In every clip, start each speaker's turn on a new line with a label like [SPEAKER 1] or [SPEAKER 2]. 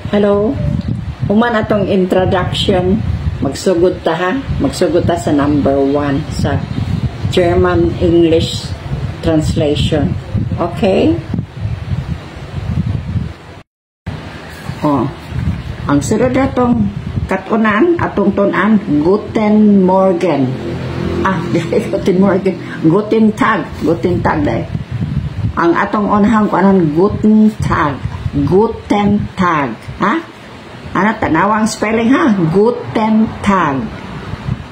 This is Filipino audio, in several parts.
[SPEAKER 1] Hello. Human atong introduction. Magsugod ta ha. Magsugod ta sa number 1 sa German English translation. Okay? Ang sunod atong katunan, atong tunan, Guten Morgen. Guten Morgen. Guten Tag. Guten Tag dahil. Ang atong unahang kuanon, Guten Tag. Guten Tag. Ha? Ana, tanawa ang spelling ha? Guten Tag.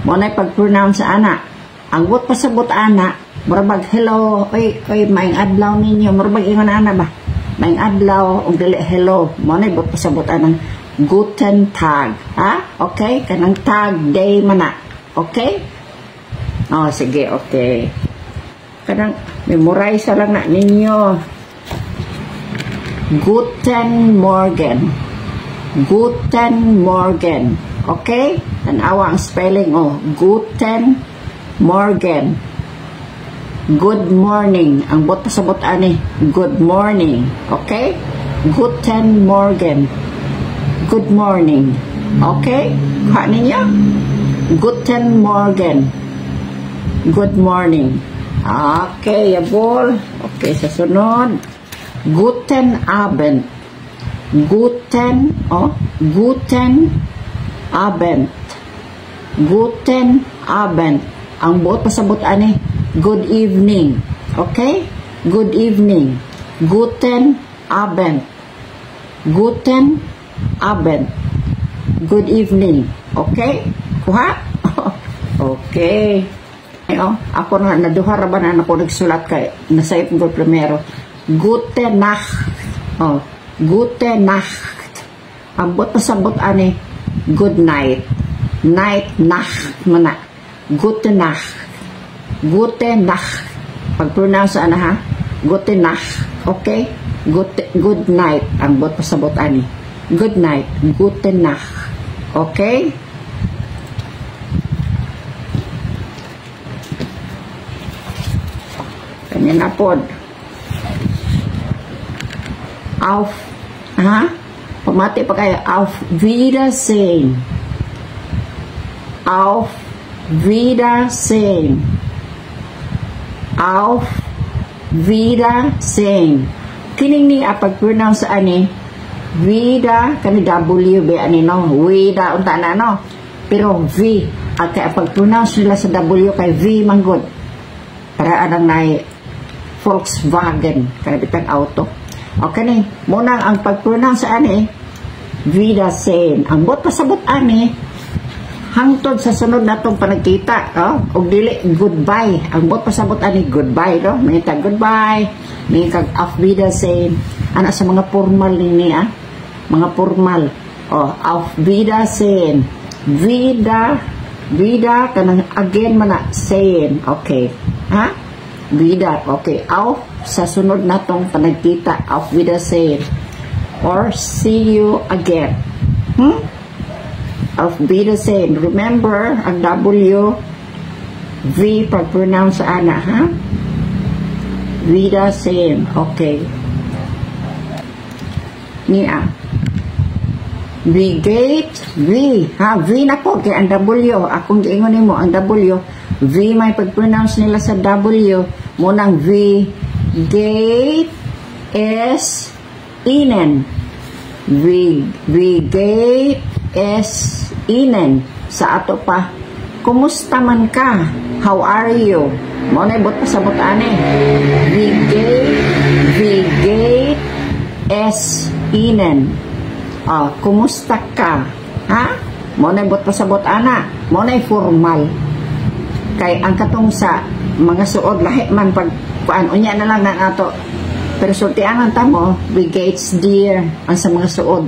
[SPEAKER 1] Muna pag-pronounce sa ana. Ang but pasabot ana, murabag hello, oy, maing adlaw ninyo. Murabag ingon ana ba? Maing adlaw, ug dili hello. Muna but pasabot anang Guten Tag. Ha? Okay? Kanang tag, day mana. Okay? Sige, okay. Kanang memorize lang na ninyo. Guten Morgen. Guten Morgen. Okay? Tanawa ang spelling. Guten Morgen. Good morning. Ang bot pasabot ani. Good morning. Okay? Guten Morgen. Good morning. Okay? Kuha ninyo? Guten Morgen. Good morning. Okay, yabol. Okay, sa sunod. Guten Abend. Guten Abend. Guten Abend. Ang buot pasabot ani, good evening. Okay? Good evening. Guten Abend. Guten Abend. Good evening. Okay? Kuha? Okay. Ako na naduha ra ba na ako nagsulat kay nasayop ko primero. Gute Nacht. Gute Nacht. Ang bot pasabot ani, good night. Night, Nacht mana. Gute Nacht. Gute Nacht. Pag-pronounce ana ha? Gute Nacht. Okay? Good night. Ang bot pasabot ani. Good night. Gute Nacht. Okay? Kanya na pod. Pamati pa kayo. Auf Wiedersehen. Auf Wiedersehen. Auf Wiedersehen. Kining ni pag-pronounce ani, Vida, kani W, B, ani no? Vida, unta na no? Pero V, kaya pag-pronounce nila sa W kay V manggod. Para anang na Volkswagen, kaya bitang auto. Okay ni, muna ang pag-pronounce ani, Wiedersehen. Ang bot pasabot ani, hangtod sa sunod natong panagkita, o dili, goodbye. Ang bot pasabot ani, goodbye, no? Manita, goodbye. May kag auf Wiedersehen. Ana sa mga formal ni mga formal. Auf Wiedersehen. Vida, kanang again man na, sehen. Okay. Ha? Vida, okay. Auf, sa sunod natong panagkita, auf Wiedersehen. Or, see you again. Auf Wiedersehen. Remember, ang W, V, pag-pronounce ana, ha? Wiedersehen. Okay. Niya. Wie geht? V. V na po. Kaya ang W. Akong giingon mo ang W. V may pag-pronounce nila sa W. Munang V. Geht es Ihnen. Wie geht es Ihnen. Sa ato pa. Kumusta man ka? How are you? Mo na ibot pasabot ani. Wie geht es Ihnen. Kumusta ka? Ha? Mo na ibot pasabot ana. Mo na formal. Kay ang katong sa mga suod lahi man pag kuan unya na lang na ato. Pero sultianan ta mo, we gates dear ang sa mga suod.